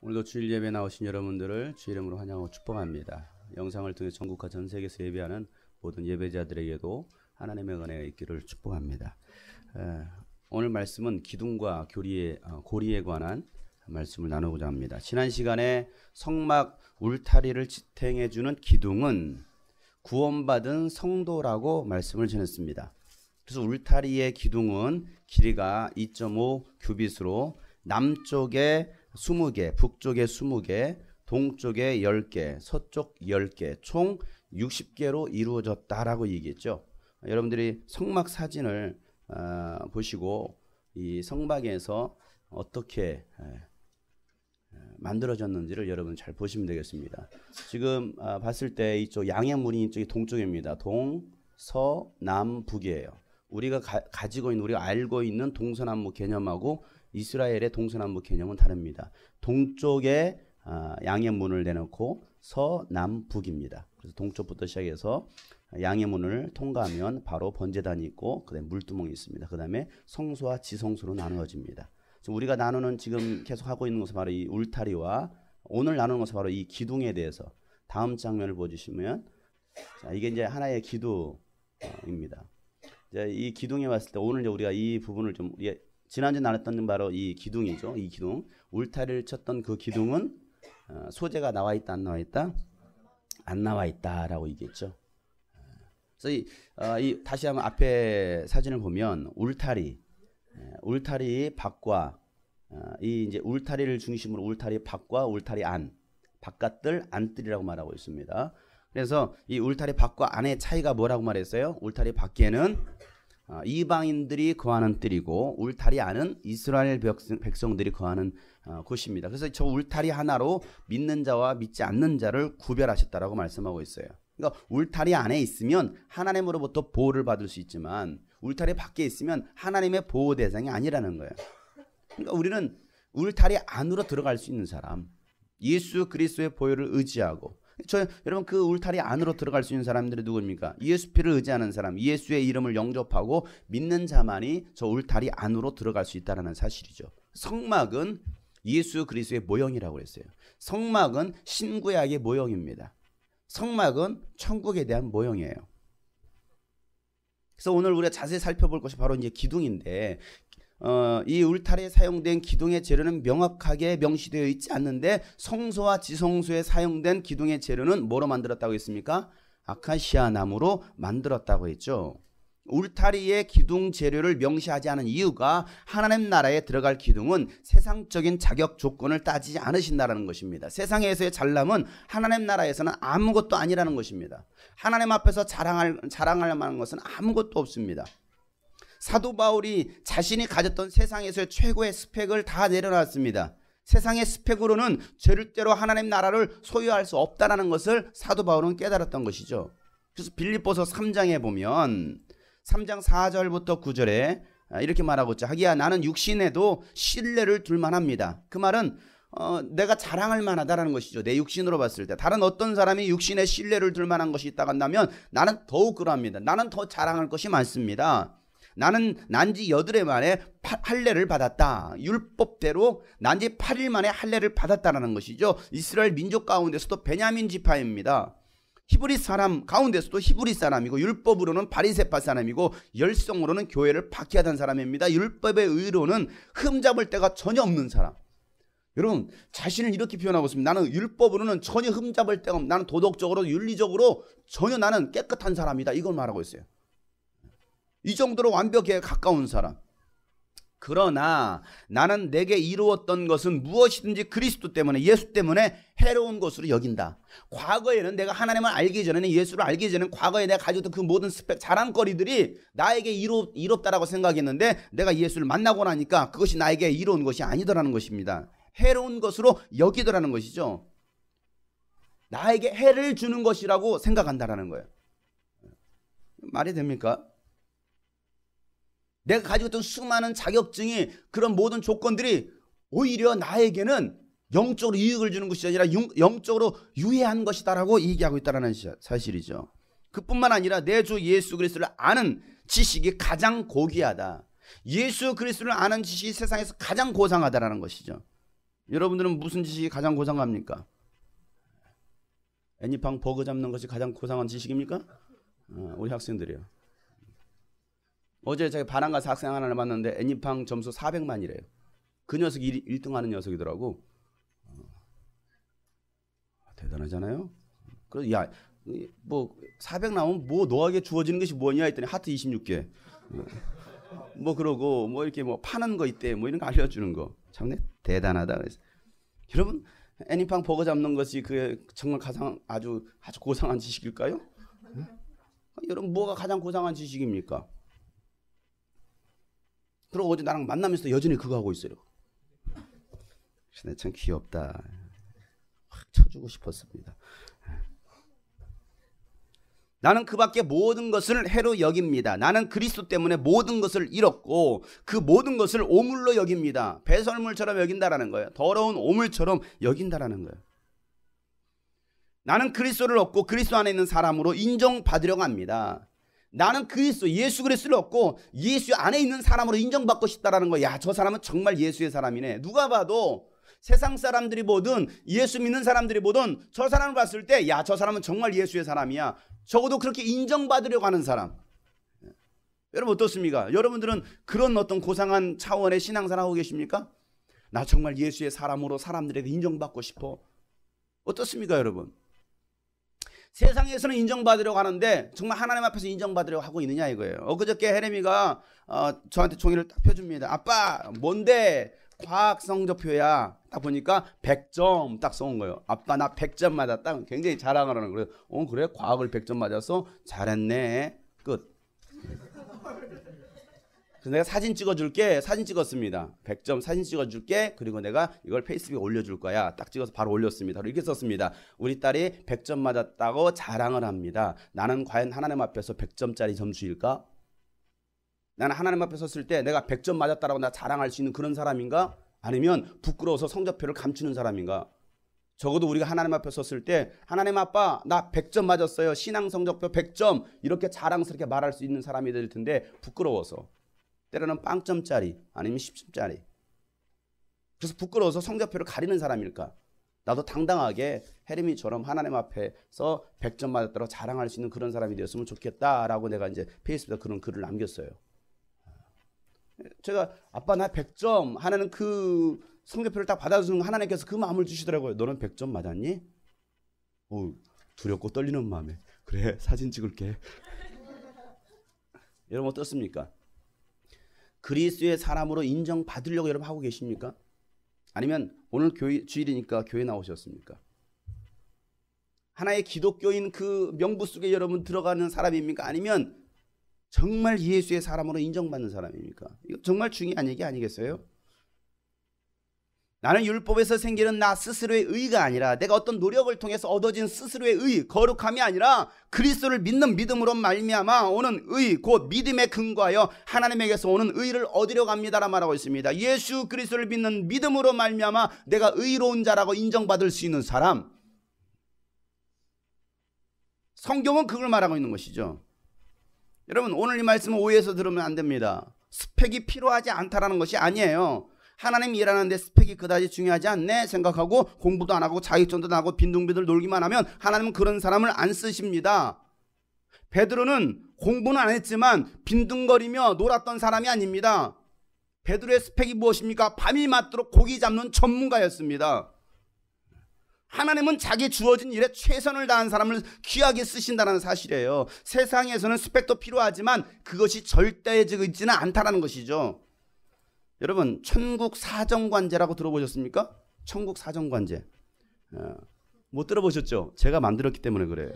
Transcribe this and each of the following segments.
오늘도 주일 예배 나오신 여러분들을 주 이름으로 환영하고 축복합니다. 영상을 통해 전국과 전 세계에서 예배하는 모든 예배자들에게도 하나님의 은혜가 있기를 축복합니다. 오늘 말씀은 기둥과 고리에 관한 말씀을 나누고자 합니다. 지난 시간에 성막 울타리를 지탱해주는 기둥은 구원받은 성도라고 말씀을 전했습니다. 그래서 울타리의 기둥은 길이가 2.5 규빗으로 남쪽에 20개, 북쪽에 20개, 동쪽에 10개, 서쪽 10개, 총 60개로 이루어졌다라고 얘기했죠. 여러분들이 성막 사진을 보시고 이 성막에서 어떻게 만들어졌는지를 여러분 잘 보시면 되겠습니다. 지금 봤을 때 이쪽 양해문이 이쪽이 동쪽입니다. 동, 서, 남, 북이에요. 우리가 가지고 있는, 우리가 알고 있는 동서남북 개념하고 이스라엘의 동서남북 개념은 다릅니다. 동쪽에 양해문을 내놓고 서남북입니다. 그래서 동쪽부터 시작해서 양해문을 통과하면 바로 번제단이 있고 그다음에 물두멍이 있습니다. 그다음에 성소와 지성소로 나누어집니다. 우리가 나누는 지금 계속 하고 있는 것은 바로 이 울타리와 오늘 나누는 것은 바로 이 기둥에 대해서 다음 장면을 보여주시면 자, 이게 이제 하나의 기둥입니다. 이제 이 기둥에 왔을 때 오늘 이제 우리가 이 부분을 좀 지난주에 나눴던 바로 이 기둥이죠. 이 기둥 울타리를 쳤던 그 기둥은 소재가 나와 있다 안 나와 있다? 안 나와 있다라고 얘기했죠. 그래서 다시 한번 앞에 사진을 보면 울타리 밖과 이 이제 울타리를 중심으로 울타리 밖과 울타리 안 바깥들 안뜰이라고 말하고 있습니다. 그래서 이 울타리 밖과 안의 차이가 뭐라고 말했어요? 울타리 밖에는 이방인들이 거하는 뜰이고 울타리 안은 이스라엘 백성들이 거하는 곳입니다. 그래서 저 울타리 하나로 믿는 자와 믿지 않는 자를 구별하셨다라고 말씀하고 있어요. 그러니까 울타리 안에 있으면 하나님으로부터 보호를 받을 수 있지만 울타리 밖에 있으면 하나님의 보호 대상이 아니라는 거예요. 그러니까 우리는 울타리 안으로 들어갈 수 있는 사람, 예수 그리스도의 보혈을 의지하고 여러분 그 울타리 안으로 들어갈 수 있는 사람들이 누구입니까? 예수 피를 의지하는 사람, 예수의 이름을 영접하고 믿는 자만이 저 울타리 안으로 들어갈 수 있다는 사실이죠. 성막은 예수 그리스도의 모형이라고 했어요. 성막은 신구약의 모형입니다. 성막은 천국에 대한 모형이에요. 그래서 오늘 우리가 자세히 살펴볼 것이 바로 이제 기둥인데 이 울타리에 사용된 기둥의 재료는 명확하게 명시되어 있지 않는데 성소와 지성소에 사용된 기둥의 재료는 뭐로 만들었다고 했습니까? 아카시아 나무로 만들었다고 했죠. 울타리의 기둥 재료를 명시하지 않은 이유가 하나님 나라에 들어갈 기둥은 세상적인 자격 조건을 따지지 않으신다는 것입니다. 세상에서의 잘남은 하나님 나라에서는 아무것도 아니라는 것입니다. 하나님 앞에서 자랑할 만한 것은 아무것도 없습니다. 사도 바울이 자신이 가졌던 세상에서의 최고의 스펙을 다 내려놨습니다. 세상의 스펙으로는 절대로 하나님 나라를 소유할 수 없다는 것을 사도 바울은 깨달았던 것이죠. 그래서 빌립보서 3장에 보면 3장 4절부터 9절에 이렇게 말하고 있죠. 하기야 나는 육신에도 신뢰를 둘 만합니다. 그 말은 내가 자랑할 만하다라는 것이죠. 내 육신으로 봤을 때 다른 어떤 사람이 육신에 신뢰를 둘 만한 것이 있다고 한다면 나는 더욱 그러합니다. 나는 더 자랑할 것이 많습니다. 나는 난지 8일 만에 할례를 받았다. 율법대로 난지 8일 만에 할례를 받았다라는 것이죠. 이스라엘 민족 가운데서도 베냐민 지파입니다. 히브리 사람 가운데서도 히브리 사람이고 율법으로는 바리새파 사람이고 열성으로는 교회를 박해하던 사람입니다. 율법의 의로는 흠잡을 데가 전혀 없는 사람. 여러분 자신을 이렇게 표현하고 있습니다. 나는 율법으로는 전혀 흠잡을 데가 없는, 나는 도덕적으로 윤리적으로 전혀 나는 깨끗한 사람이다. 이걸 말하고 있어요. 이 정도로 완벽에 가까운 사람. 그러나 나는 내게 이루었던 것은 무엇이든지 그리스도 때문에 예수 때문에 해로운 것으로 여긴다. 과거에는 내가 하나님을 알기 전에는 예수를 알기 전에는 과거에 내가 가졌던 그 모든 스펙 자랑거리들이 나에게 이롭다라고 생각했는데 내가 예수를 만나고 나니까 그것이 나에게 이로운 것이 아니더라는 것입니다. 해로운 것으로 여기더라는 것이죠. 나에게 해를 주는 것이라고 생각한다라는 거예요. 말이 됩니까? 내가 가지고 있던 수많은 자격증이 그런 모든 조건들이 오히려 나에게는 영적으로 이익을 주는 것이 아니라 영적으로 유해한 것이다라고 얘기하고 있다는 사실이죠. 그뿐만 아니라 내 주 예수 그리스도를 아는 지식이 가장 고귀하다. 예수 그리스도를 아는 지식이 세상에서 가장 고상하다라는 것이죠. 여러분들은 무슨 지식이 가장 고상합니까? 애니팡 버그 잡는 것이 가장 고상한 지식입니까? 우리 학생들이요. 어제 제가 반항 가서 학생 하나를 봤는데 애니팡 점수 400만이래요. 그 녀석이 1등 하는 녀석이더라고. 대단하잖아요. 그래서 야, 뭐 400 나오면 뭐 너에게 주어지는 것이 뭐냐 했더니 하트 26개. 뭐 그러고 뭐 이렇게 뭐 파는 거 있대. 뭐 이런 거 알려주는 거. 참 대단하다. 그래서 여러분 애니팡 버거 잡는 것이 그 정말 가장 아주 고상한 지식일까요? 여러분 뭐가 가장 고상한 지식입니까? 그리고 어제 나랑 만나면서 여전히 그거 하고 있어요. 참 귀엽다. 확 쳐주고 싶었습니다. 나는 그 밖에 모든 것을 해로 여깁니다. 나는 그리스도 때문에 모든 것을 잃었고 그 모든 것을 오물로 여깁니다. 배설물처럼 여긴다라는 거예요. 더러운 오물처럼 여긴다라는 거예요. 나는 그리스도를 얻고 그리스도 안에 있는 사람으로 인정받으려고 합니다. 나는 그리스도 예수 그리스도를 얻고 예수 안에 있는 사람으로 인정받고 싶다라는 거야. 야, 저 사람은 정말 예수의 사람이네. 누가 봐도 세상 사람들이 보든 예수 믿는 사람들이 보든 저 사람을 봤을 때 야, 저 사람은 정말 예수의 사람이야. 적어도 그렇게 인정받으려고 하는 사람. 여러분 어떻습니까? 여러분들은 그런 어떤 고상한 차원의 신앙생활 하고 계십니까? 나 정말 예수의 사람으로 사람들에게 인정받고 싶어. 어떻습니까, 여러분? 세상에서는 인정받으려고 하는데 정말 하나님 앞에서 인정받으려고 하고 있느냐 이거예요. 엊그저께 헤레미가 저한테 종이를 딱 펴줍니다. 아빠 뭔데? 과학 성적표야. 딱 보니까 100점 딱 써온 거예요. 아빠 나 100점 맞았다. 굉장히 자랑을 하는 거예요. 그래? 과학을 100점 맞았어? 잘했네. 끝. 그래서 내가 사진 찍어줄게. 사진 찍었습니다. 100점 사진 찍어줄게. 그리고 내가 이걸 페이스북에 올려줄 거야. 딱 찍어서 바로 올렸습니다. 이렇게 썼습니다. 우리 딸이 100점 맞았다고 자랑을 합니다. 나는 과연 하나님 앞에서 100점짜리 점수일까? 나는 하나님 앞에 섰을 때 내가 100점 맞았다라고 나 자랑할 수 있는 그런 사람인가? 아니면 부끄러워서 성적표를 감추는 사람인가? 적어도 우리가 하나님 앞에 섰을 때 하나님 아빠 나 100점 맞았어요. 신앙 성적표 100점 이렇게 자랑스럽게 말할 수 있는 사람이 될 텐데 부끄러워서 때로는 빵점짜리 아니면 10점짜리 그래서 부끄러워서 성적표를 가리는 사람일까? 나도 당당하게 헤레미처럼 하나님 앞에서 100점 맞았다고 자랑할 수 있는 그런 사람이 되었으면 좋겠다라고 내가 이제 페이스북에 그런 글을 남겼어요. 제가 아빠 나 100점 하나는 그 성적표를 딱 받아주는 하나님께서 그 마음을 주시더라고요. 너는 100점 맞았니? 두렵고 떨리는 마음에 그래 사진 찍을게. 여러분 어떻습니까? 그리스도의 사람으로 인정받으려고 여러분 하고 계십니까? 아니면 오늘 주일이니까 교회 나오셨습니까? 하나의 기독교인 그 명부 속에 여러분 들어가는 사람입니까? 아니면 정말 예수의 사람으로 인정받는 사람입니까? 이거 정말 중요한 얘기 아니겠어요? 나는 율법에서 생기는 나 스스로의 의가 아니라 내가 어떤 노력을 통해서 얻어진 스스로의 의, 거룩함이 아니라 그리스도를 믿는 믿음으로 말미암아 오는 의, 곧 믿음에 근거하여 하나님에게서 오는 의를 얻으려고 합니다라고 말하고 있습니다. 예수 그리스도를 믿는 믿음으로 말미암아 내가 의로운 자라고 인정받을 수 있는 사람. 성경은 그걸 말하고 있는 것이죠. 여러분 오늘 이 말씀을 오해해서 들으면 안 됩니다. 스펙이 필요하지 않다라는 것이 아니에요. 하나님 일하는데 스펙이 그다지 중요하지 않네 생각하고 공부도 안 하고 자격증도 안 하고 빈둥빈둥 놀기만 하면 하나님은 그런 사람을 안 쓰십니다. 베드로는 공부는 안 했지만 빈둥거리며 놀았던 사람이 아닙니다. 베드로의 스펙이 무엇입니까? 밤이 맞도록 고기 잡는 전문가였습니다. 하나님은 자기 주어진 일에 최선을 다한 사람을 귀하게 쓰신다는 사실이에요. 세상에서는 스펙도 필요하지만 그것이 절대적이지는 않다는 것이죠. 여러분 천국 사정관제라고 들어보셨습니까? 천국 사정관제 못 들어보셨죠? 제가 만들었기 때문에 그래요.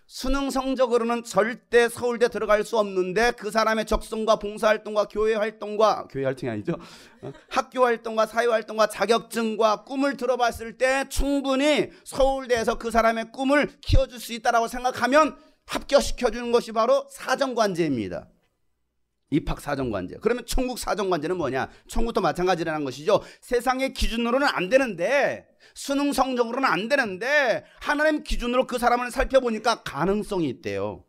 수능 성적으로는 절대 서울대 들어갈 수 없는데 그 사람의 적성과 봉사활동과 교회활동과 교회활동이 아니죠. 학교활동과 사회활동과 자격증과 꿈을 들어봤을 때 충분히 서울대에서 그 사람의 꿈을 키워줄 수 있다고 생각하면 합격시켜주는 것이 바로 사정관제입니다. 입학 사정관제. 그러면 천국 사정관제는 뭐냐? 천국도 마찬가지라는 것이죠. 세상의 기준으로는 안 되는데 수능 성적으로는 안 되는데 하나님 기준으로 그 사람을 살펴보니까 가능성이 있대요.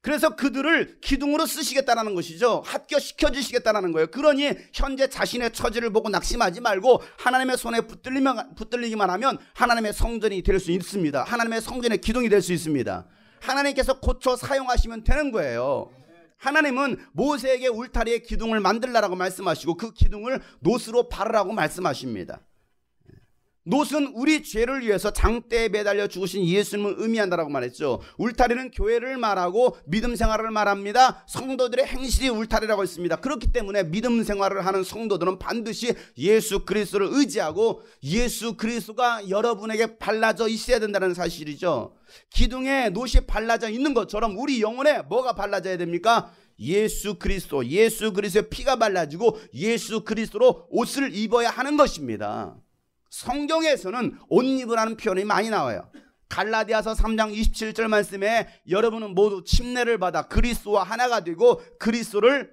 그래서 그들을 기둥으로 쓰시겠다는 것이죠. 합격시켜 주시겠다는 거예요. 그러니 현재 자신의 처지를 보고 낙심하지 말고 하나님의 손에 붙들리기만 하면 하나님의 성전이 될 수 있습니다. 하나님의 성전의 기둥이 될 수 있습니다. 하나님께서 고쳐 사용하시면 되는 거예요. 하나님은 모세에게 울타리의 기둥을 만들라라고 말씀하시고 그 기둥을 놋으로 바르라고 말씀하십니다. 놋은 우리 죄를 위해서 장대에 매달려 죽으신 예수님을 의미한다라고 말했죠. 울타리는 교회를 말하고 믿음 생활을 말합니다. 성도들의 행실이 울타리라고 했습니다. 그렇기 때문에 믿음 생활을 하는 성도들은 반드시 예수 그리스도를 의지하고 예수 그리스도가 여러분에게 발라져 있어야 된다는 사실이죠. 기둥에 놋이 발라져 있는 것처럼 우리 영혼에 뭐가 발라져야 됩니까? 예수 그리스도, 예수 그리스도의 피가 발라지고 예수 그리스도로 옷을 입어야 하는 것입니다. 성경에서는 옷 입으라는 표현이 많이 나와요. 갈라디아서 3장 27절 말씀에 여러분은 모두 침례를 받아 그리스도와 하나가 되고 그리스도를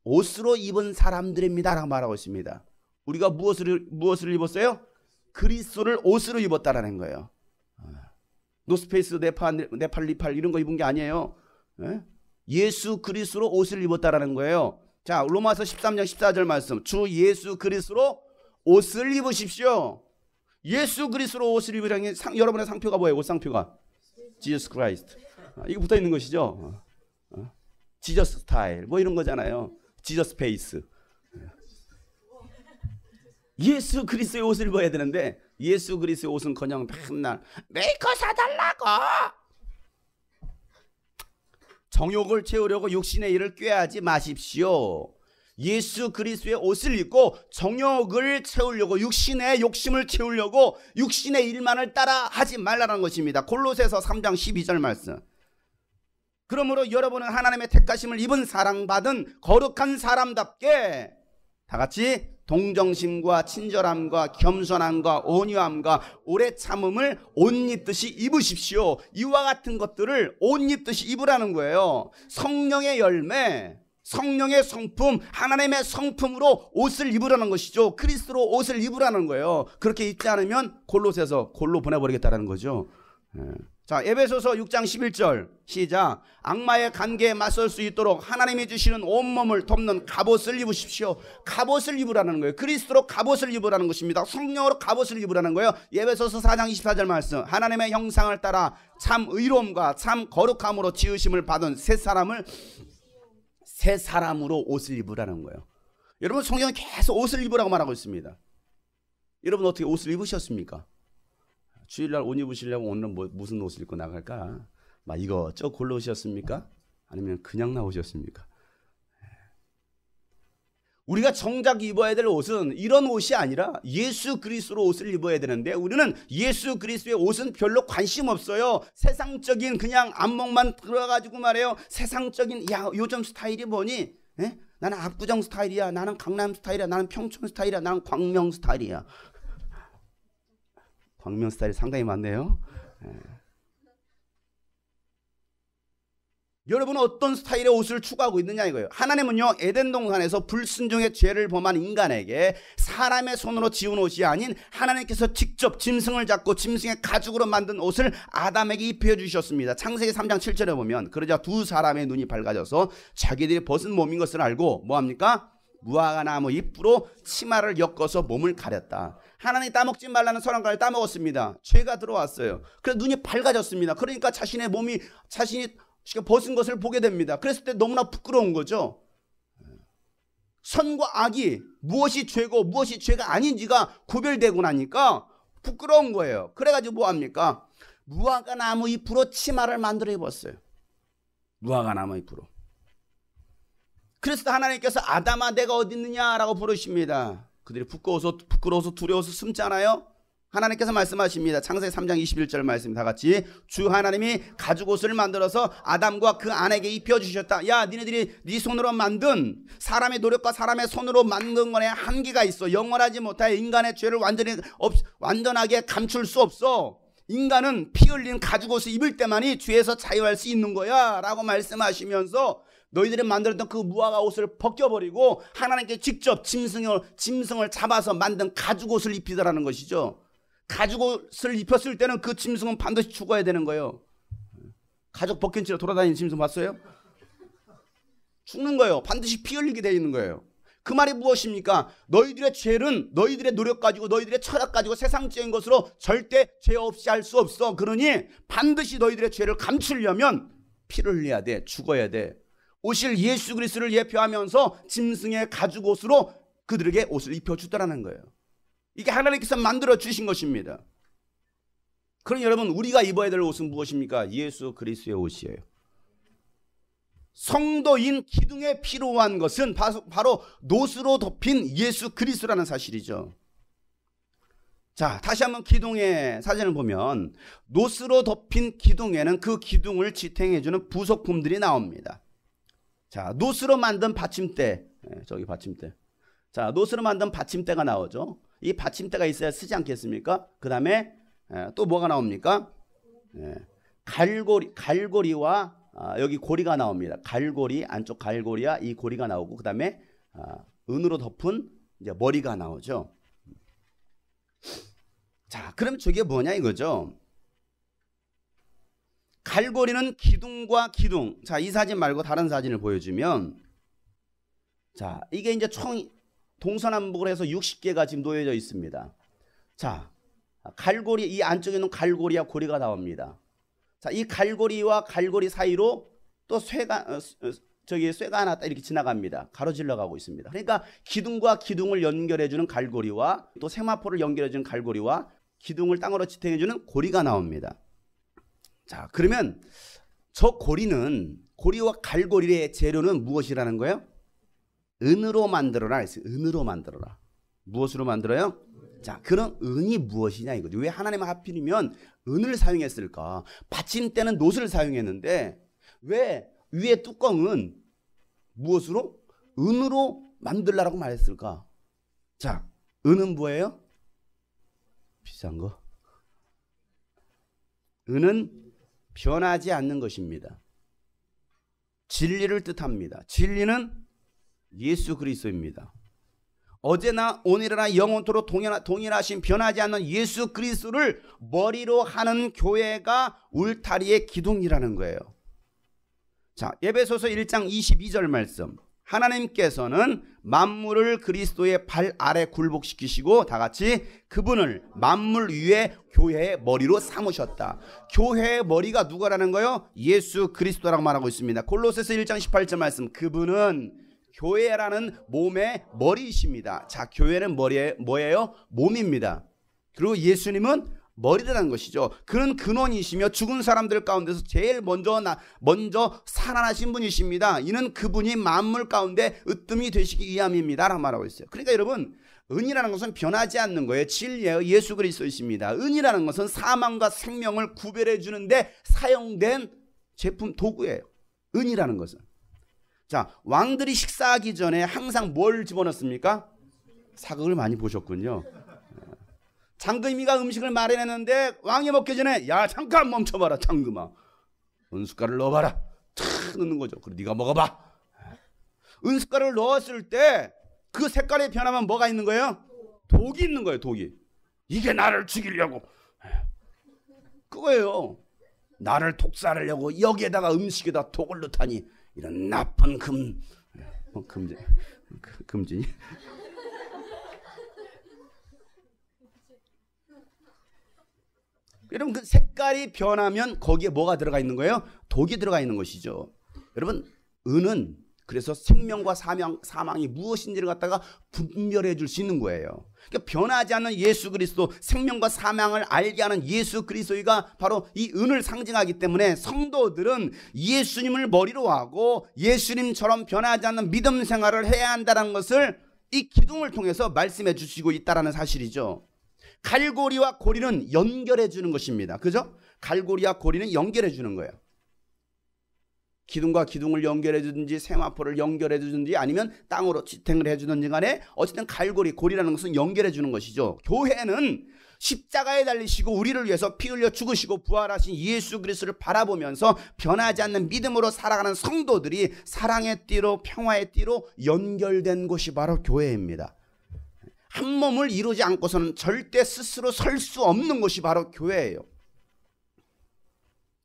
옷으로 입은 사람들입니다 라고 말하고 있습니다. 우리가 무엇을 입었어요? 그리스도를 옷으로 입었다라는 거예요. 노스페이스, 네팔 리팔 이런 거 입은 게 아니에요. 예수 그리스도로 옷을 입었다라는 거예요. 자, 로마서 13장 14절 말씀, 주 예수 그리스도로 옷을 입으십시오. 예수 그리스도로 옷을 입으라는 여러분의 상표가 뭐예요? 옷 상표가 Jesus Christ. 이거 붙어 있는 것이죠. 지저스 스타일 뭐 이런 거잖아요. 지저스 페이스. 예수 그리스도의 옷을 입어야 되는데 예수 그리스도의 옷은 그냥 맨날 메이커 사달라고, 정욕을 채우려고 육신의 일을 꾀하지 마십시오. 예수 그리스도의 옷을 입고 정욕을 채우려고, 육신의 욕심을 채우려고 육신의 일만을 따라 하지 말라는 것입니다. 골로새서 3장 12절 말씀. 그러므로 여러분은 하나님의 택하심을 입은 사랑받은 거룩한 사람답게 다 같이 동정심과 친절함과 겸손함과 온유함과 오래 참음을 옷 입듯이 입으십시오. 이와 같은 것들을 옷 입듯이 입으라는 거예요. 성령의 열매, 성령의 성품, 하나님의 성품으로 옷을 입으라는 것이죠. 그리스도로 옷을 입으라는 거예요. 그렇게 입지 않으면 골로새서 골로 보내버리겠다는 거죠. 자, 에베소서 6장 11절 시작. 악마의 관계에 맞설 수 있도록 하나님이 주시는 온몸을 덮는 갑옷을 입으십시오. 갑옷을 입으라는 거예요. 그리스도로 갑옷을 입으라는 것입니다. 성령으로 갑옷을 입으라는 거예요. 에베소서 4장 24절 말씀. 하나님의 형상을 따라 참 의로움과 참 거룩함으로 지으심을 받은 새 사람으로 옷을 입으라는 거예요. 여러분, 성경은 계속 옷을 입으라고 말하고 있습니다. 여러분 어떻게 옷을 입으셨습니까? 주일날 옷 입으시려고 오늘 무슨 옷을 입고 나갈까? 막 이거 저 골로 오셨습니까? 아니면 그냥 나오셨습니까? 우리가 정작 입어야 될 옷은 이런 옷이 아니라 예수 그리스도로 옷을 입어야 되는데 우리는 예수 그리스도의 옷은 별로 관심 없어요. 세상적인 그냥 안목만 들어가지고 말해요. 세상적인 야 요즘 스타일이 뭐니? 에? 나는 압구정 스타일이야. 나는 강남 스타일이야. 나는 평촌 스타일이야. 나는 광명 스타일이야. 광명 스타일이 상당히 많네요. 여러분은 어떤 스타일의 옷을 추구하고 있느냐 이거예요. 하나님은요, 에덴 동산에서 불순종의 죄를 범한 인간에게 사람의 손으로 지은 옷이 아닌 하나님께서 직접 짐승을 잡고 짐승의 가죽으로 만든 옷을 아담에게 입혀 주셨습니다. 창세기 3장 7절에 보면 그러자 두 사람의 눈이 밝아져서 자기들이 벗은 몸인 것을 알고 뭐합니까? 무화과 나무 잎으로 치마를 엮어서 몸을 가렸다. 하나님이 따먹지 말라는 선악과를 따먹었습니다. 죄가 들어왔어요. 그래서 눈이 밝아졌습니다. 그러니까 자신의 몸이 자신이 벗은 것을 보게 됩니다. 그랬을 때 너무나 부끄러운 거죠. 선과 악이 무엇이 죄고 무엇이 죄가 아닌지가 구별되고 나니까 부끄러운 거예요. 그래가지고 뭐합니까? 무화과 나무 잎으로 치마를 만들어 입었어요. 무화과 나무 잎으로. 그래서 하나님께서 아담아 내가 어디 있느냐라고 부르십니다. 그들이 부끄러워서 두려워서 숨잖아요. 하나님께서 말씀하십니다. 창세기 3장 21절 말씀 다 같이. 주 하나님이 가죽옷을 만들어서 아담과 그 아내에게 입혀주셨다. 야, 니네들이 네 손으로 만든, 사람의 노력과 사람의 손으로 만든 것에 한계가 있어. 영원하지 못해. 인간의 죄를 완전하게 감출 수 없어. 인간은 피 흘린 가죽옷을 입을 때만이 죄에서 자유할 수 있는 거야 라고 말씀하시면서 너희들이 만들었던 그 무화과 옷을 벗겨버리고 하나님께 직접 짐승을 잡아서 만든 가죽옷을 입히더라는 것이죠. 가죽옷을 입혔을 때는 그 짐승은 반드시 죽어야 되는 거예요. 가죽 버킷으로 돌아다니는 짐승 봤어요? 죽는 거예요. 반드시 피 흘리게 되어 있는 거예요. 그 말이 무엇입니까? 너희들의 죄는 너희들의 노력 가지고 너희들의 철학 가지고 세상적인 것으로 절대 죄 없이 할 수 없어. 그러니 반드시 너희들의 죄를 감추려면 피를 흘려야 돼. 죽어야 돼. 오실 예수 그리스도를 예표하면서 짐승의 가죽 옷으로 그들에게 옷을 입혀주더라는 거예요. 이게 하나님께서 만들어 주신 것입니다. 그럼 여러분, 우리가 입어야 될 옷은 무엇입니까? 예수 그리스도의 옷이에요. 성도인 기둥에 필요한 것은 바로 노스로 덮인 예수 그리스도라는 사실이죠. 자, 다시 한번 기둥의 사진을 보면 노스로 덮인 기둥에는 그 기둥을 지탱해주는 부속품들이 나옵니다. 자, 노스로 만든 받침대, 저기 받침대. 자, 노스로 만든 받침대가 나오죠. 이 받침대가 있어야 쓰지 않겠습니까? 그 다음에 또 뭐가 나옵니까? 갈고리와 여기 고리가 나옵니다. 갈고리, 안쪽 갈고리와 이 고리가 나오고, 그 다음에 은으로 덮은 이제 머리가 나오죠. 자, 그럼 저게 뭐냐 이거죠. 갈고리는 기둥과 기둥. 자, 이 사진 말고 다른 사진을 보여주면, 자, 이게 이제 총 동서남북으로 해서 60개가 지금 놓여져 있습니다. 자, 갈고리, 이 안쪽에 있는 갈고리와 고리가 나옵니다. 자, 이 갈고리와 갈고리 사이로 또 쇠가 하나 딱 이렇게 지나갑니다. 가로질러 가고 있습니다. 그러니까 기둥과 기둥을 연결해주는 갈고리와 또 세마포를 연결해주는 갈고리와 기둥을 땅으로 지탱해주는 고리가 나옵니다. 자, 그러면 저 고리와 갈고리의 재료는 무엇이라는 거예요? 은으로 만들어라 했어요. 은으로 만들어라. 무엇으로 만들어요? 자, 그런 은이 무엇이냐 이거죠. 왜 하나님은 하필이면 은을 사용했을까? 받침대는 노스를 사용했는데 왜 위에 뚜껑은 무엇으로? 은으로 만들라고 말했을까? 자, 은은 뭐예요? 비싼 거. 은은 변하지 않는 것입니다. 진리를 뜻합니다. 진리는 예수 그리스도입니다. 어제나 오늘이나 영원토록 동일하신 변하지 않는 예수 그리스도를 머리로 하는 교회가 울타리의 기둥이라는 거예요. 자, 에베소서 1장 22절 말씀. 하나님께서는 만물을 그리스도의 발 아래 굴복시키시고 다 같이 그분을 만물 위에 교회의 머리로 삼으셨다. 교회의 머리가 누구라는 거예요? 예수 그리스도라고 말하고 있습니다. 골로새서 1장 18절 말씀. 그분은 교회라는 몸의 머리이십니다. 자, 교회는 뭐예요? 몸입니다. 그리고 예수님은 머리라는 것이죠. 그는 근원이시며 죽은 사람들 가운데서 제일 먼저 살아나신 분이십니다. 이는 그분이 만물 가운데 으뜸이 되시기 위함입니다 라고 말하고 있어요. 그러니까 여러분, 은이라는 것은 변하지 않는 거예요. 진리예요. 예수 그리스도이십니다. 은이라는 것은 사망과 생명을 구별해 주는데 사용된 제품, 도구예요. 은이라는 것은. 자, 왕들이 식사하기 전에 항상 뭘 집어넣습니까? 사극을 많이 보셨군요. 장금이가 음식을 마련했는데 왕이 먹기 전에 야, 잠깐 멈춰봐라, 장금아. 은숟가락을 넣어봐라. 탁 넣는 거죠. 그리고 네가 먹어봐. 은숟가락을 넣었을 때 그 색깔이 변하면 뭐가 있는 거예요? 독이 있는 거예요. 독이. 이게 나를 죽이려고. 그거예요. 나를 독살하려고 여기에다가 음식에다 독을 넣다니 이런 나쁜 금지. 여러분, 그 색깔이 변하면 거기에 뭐가 들어가 있는 거예요? 독이 들어가 있는 것이죠. 여러분, 은은 그래서 생명과 사망이 무엇인지를 갖다가 분별해 줄 수 있는 거예요. 그러니까 변하지 않는 예수 그리스도, 생명과 사망을 알게 하는 예수 그리스도가 바로 이 은을 상징하기 때문에 성도들은 예수님을 머리로 하고 예수님처럼 변하지 않는 믿음 생활을 해야 한다는 것을 이 기둥을 통해서 말씀해 주시고 있다는 사실이죠. 갈고리와 고리는 연결해 주는 것입니다. 그죠? 갈고리와 고리는 연결해 주는 거예요. 기둥과 기둥을 연결해 주든지 세마포를 연결해 주든지 아니면 땅으로 지탱을 해 주든지 간에 어쨌든 갈고리, 고리라는 것은 연결해 주는 것이죠. 교회는 십자가에 달리시고 우리를 위해서 피 흘려 죽으시고 부활하신 예수 그리스도를 바라보면서 변하지 않는 믿음으로 살아가는 성도들이 사랑의 띠로 평화의 띠로 연결된 곳이 바로 교회입니다. 한 몸을 이루지 않고서는 절대 스스로 설 수 없는 곳이 바로 교회예요.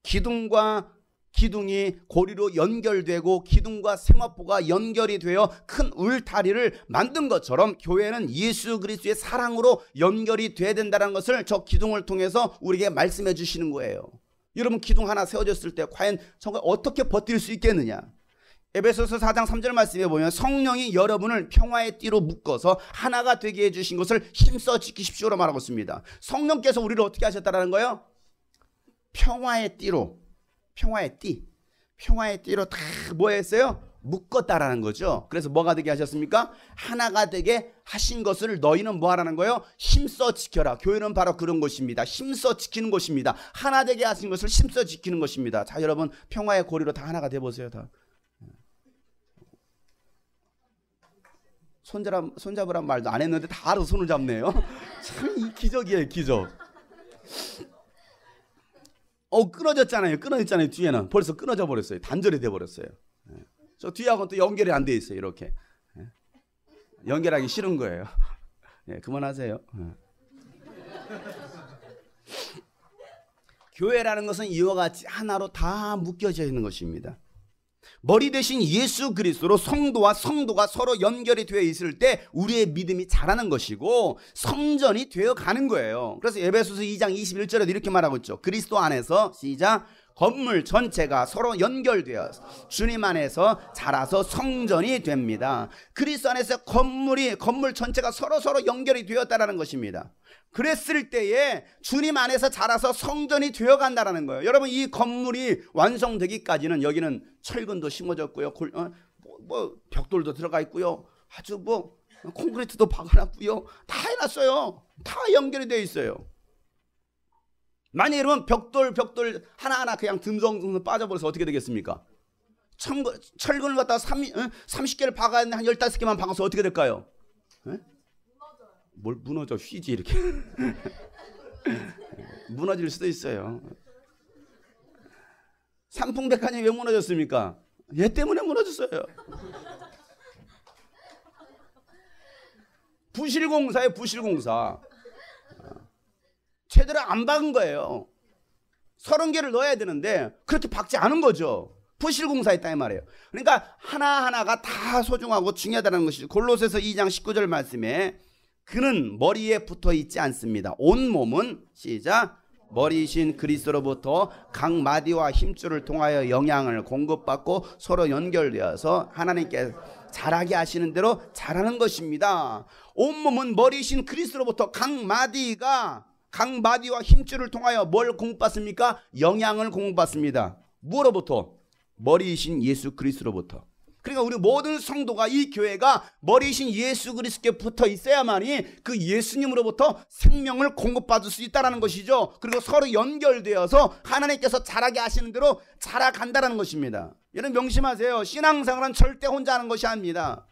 기둥과 기둥이 고리로 연결되고 기둥과 세마포가 연결이 되어 큰 울타리를 만든 것처럼 교회는 예수 그리스도의 사랑으로 연결이 돼야 된다는 것을 저 기둥을 통해서 우리에게 말씀해 주시는 거예요. 여러분, 기둥 하나 세워졌을 때 과연 정말 어떻게 버틸 수 있겠느냐? 에베소서 4장 3절 말씀에 보면 성령이 여러분을 평화의 띠로 묶어서 하나가 되게 해주신 것을 힘써 지키십시오로 말하고 있습니다. 성령께서 우리를 어떻게 하셨다는 거예요? 평화의 띠로, 평화의 띠로 다 뭐 했어요? 묶었다라는 거죠. 그래서 뭐가 되게 하셨습니까? 하나가 되게 하신 것을 너희는 뭐 하라는 거예요? 힘써 지켜라. 교회는 바로 그런 곳입니다. 힘써 지키는 곳입니다. 하나 되게 하신 것을 힘써 지키는 것입니다. 자, 여러분, 평화의 고리로 다 하나가 돼보세요. 다 손잡으란 말도 안 했는데 다 알아서 손을 잡네요. 참 이 기적이에요, 기적. 끊어졌잖아요. 뒤에는 벌써 끊어져 버렸어요. 단절이 돼 버렸어요. 저 뒤하고는 또 연결이 안 돼 있어요. 이렇게 연결하기 싫은 거예요. 그만하세요. 교회라는 것은 이와 같이 하나로 다 묶여져 있는 것입니다. 머리 대신 예수 그리스도로 성도가 서로 연결이 되어 있을 때 우리의 믿음이 자라는 것이고 성전이 되어 가는 거예요. 그래서 에베소서 2장 21절에도 이렇게 말하고 있죠. 그리스도 안에서 시작. 건물 전체가 서로 연결되어 주님 안에서 자라서 성전이 됩니다. 그리스도 안에서 건물 전체가 서로 연결이 되었다라는 것입니다. 그랬을 때에 주님 안에서 자라서 성전이 되어간다라는 거예요. 여러분, 이 건물이 완성되기까지는 여기는 철근도 심어졌고요, 벽돌도 들어가 있고요, 아주 콘크리트도 박아놨고요, 다 해놨어요. 다 연결이 되어 있어요. 만약 여러분 벽돌 하나하나 그냥 듬성듬성 빠져버려서 어떻게 되겠습니까? 철근을 갖다가 30개를 박아야 하는데 한 15개만 박아서 어떻게 될까요? 뭘 무너져, 휘지 이렇게. 무너질 수도 있어요. 삼풍백화점이 왜 무너졌습니까? 얘 때문에 무너졌어요. 부실공사예요, 부실공사. 제대로 안 박은 거예요. 30개를 넣어야 되는데 그렇게 박지 않은 거죠. 부실공사했다 이 말이에요. 그러니까 하나하나가 다 소중하고 중요하다는 것이죠. 골로새서 2장 19절 말씀에 그는 머리에 붙어 있지 않습니다. 온 몸은 시작. 머리이신 그리스도로부터 각 마디와 힘줄을 통하여 영향을 공급받고 서로 연결되어서 하나님께 자라게 하시는 대로 자라는 것입니다. 온 몸은 머리이신 그리스도로부터 각 마디와 힘줄을 통하여 뭘 공급받습니까? 영향을 공급받습니다. 무엇으로부터? 머리이신 예수 그리스도로부터. 그러니까 우리 모든 성도가, 이 교회가 머리이신 예수 그리스도께 붙어 있어야만이 그 예수님으로부터 생명을 공급받을 수 있다는 것이죠. 그리고 서로 연결되어서 하나님께서 자라게 하시는 대로 자라간다는 것입니다. 여러분 명심하세요. 신앙생활은 절대 혼자 하는 것이 아닙니다.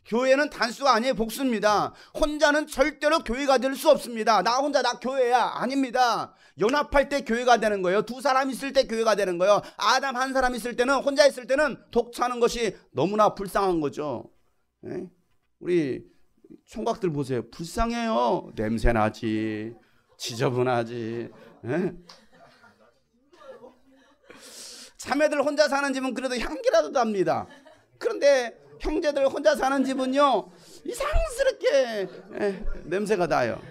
교회는 단수가 아니에요, 복수입니다. 혼자는 절대로 교회가 될 수 없습니다. 나 혼자 나 교회야, 아닙니다. 연합할 때 교회가 되는 거예요. 두 사람 있을 때 교회가 되는 거예요. 아담 한 사람 있을 때는, 혼자 있을 때는 독차는 것이 너무나 불쌍한 거죠. 우리 총각들 보세요. 불쌍해요. 냄새나지, 지저분하지. 자매들 혼자 사는 집은 그래도 향기라도 납니다. 그런데 형제들 혼자 사는 집은요, 이상스럽게 냄새가 나요.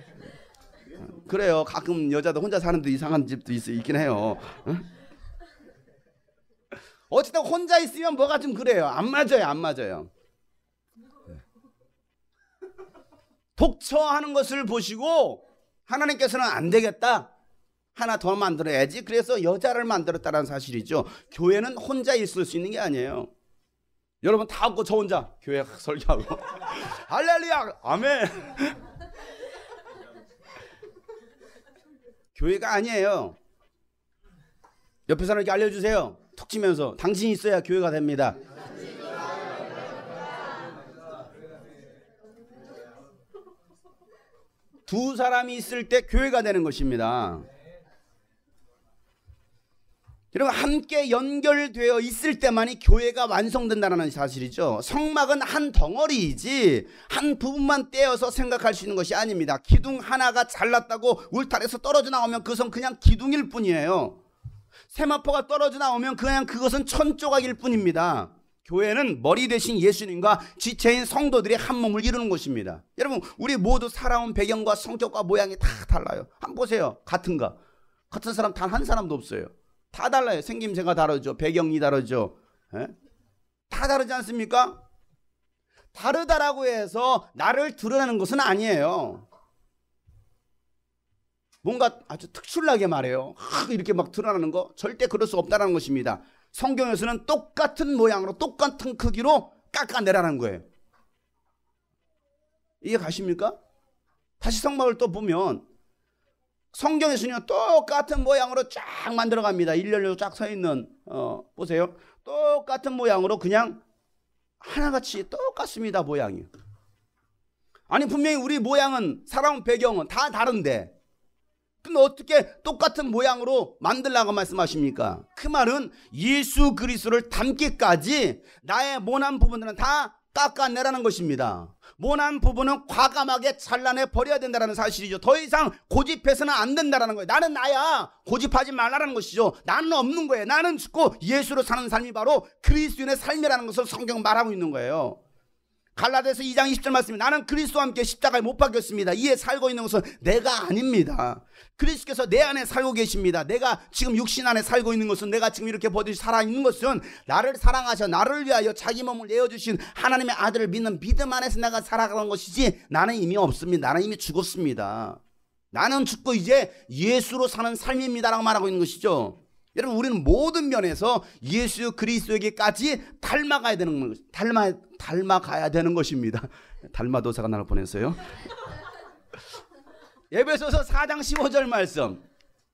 그래요. 가끔 여자도 혼자 사는데 이상한 집도 있긴 해요. 어쨌든 혼자 있으면 뭐가 좀 그래요. 안 맞아요. 독처하는 것을 보시고 하나님께서는 안 되겠다, 하나 더 만들어야지, 그래서 여자를 만들었다는 사실이죠. 교회는 혼자 있을 수 있는 게 아니에요. 여러분 다 없고 저 혼자 교회 설교하고 할렐루야 아멘. 교회가 아니에요. 옆에 사람에게 알려주세요. 톡 치면서 당신이 있어야 교회가 됩니다. 두 사람이 있을 때 교회가 되는 것입니다. 여러분 함께 연결되어 있을 때만이 교회가 완성된다는 사실이죠. 성막은 한 덩어리이지 한 부분만 떼어서 생각할 수 있는 것이 아닙니다. 기둥 하나가 잘랐다고 울타리에서 떨어져 나오면 그 성 그냥 기둥일 뿐이에요. 세마포가 떨어져 나오면 그냥 그것은 천조각일 뿐입니다. 교회는 머리 대신 예수님과 지체인 성도들이 한 몸을 이루는 곳입니다. 여러분, 우리 모두 살아온 배경과 성격과 모양이 다 달라요. 한번 보세요. 같은가? 같은 사람 단 한 사람도 없어요. 다 달라요. 생김새가 다르죠. 배경이 다르죠. 에? 다 다르지 않습니까? 다르다라고 해서 나를 드러내는 것은 아니에요. 뭔가 아주 특출나게 말해요. 이렇게 막 드러나는 거 절대 그럴 수 없다는 것입니다. 성경에서는 똑같은 모양으로 똑같은 크기로 깎아내라는 거예요. 이해 가십니까? 다시 성막을 또 보면 성경에서는 똑같은 모양으로 쫙 만들어갑니다. 일렬로 쫙 서 있는 보세요. 똑같은 모양으로 그냥 하나같이 똑같습니다. 모양이. 아니 분명히 우리 모양은 살아온 배경은 다 다른데 근데 어떻게 똑같은 모양으로 만들라고 말씀하십니까? 그 말은 예수 그리스도를 닮기까지 나의 모난 부분들은 다 깎아내라는 것입니다. 모난 부분은 과감하게 잘라내 버려야 된다는 사실이죠. 더 이상 고집해서는 안 된다는 거예요. 나는 나야. 고집하지 말라는 것이죠. 나는 없는 거예요. 나는 죽고 예수로 사는 삶이 바로 그리스도인의 삶이라는 것을 성경은 말하고 있는 거예요. 갈라디아서 2장 20절 말씀이 나는 그리스도와 함께 십자가에 못 박혔습니다. 이에 살고 있는 것은 내가 아닙니다. 그리스도께서 내 안에 살고 계십니다. 내가 지금 육신 안에 살고 있는 것은 내가 지금 이렇게 버젓이 살아있는 것은 나를 사랑하셔 나를 위하여 자기 몸을 내어주신 하나님의 아들을 믿는 믿음 안에서 내가 살아가는 것이지 나는 이미 없습니다. 나는 이미 죽었습니다. 나는 죽고 이제 예수로 사는 삶입니다라고 말하고 있는 것이죠. 여러분 우리는 모든 면에서 예수 그리스도에게까지 닮아가야 되는 것입니다. 닮아도사가 나를 보냈어요. 에베소서 4장 15절 말씀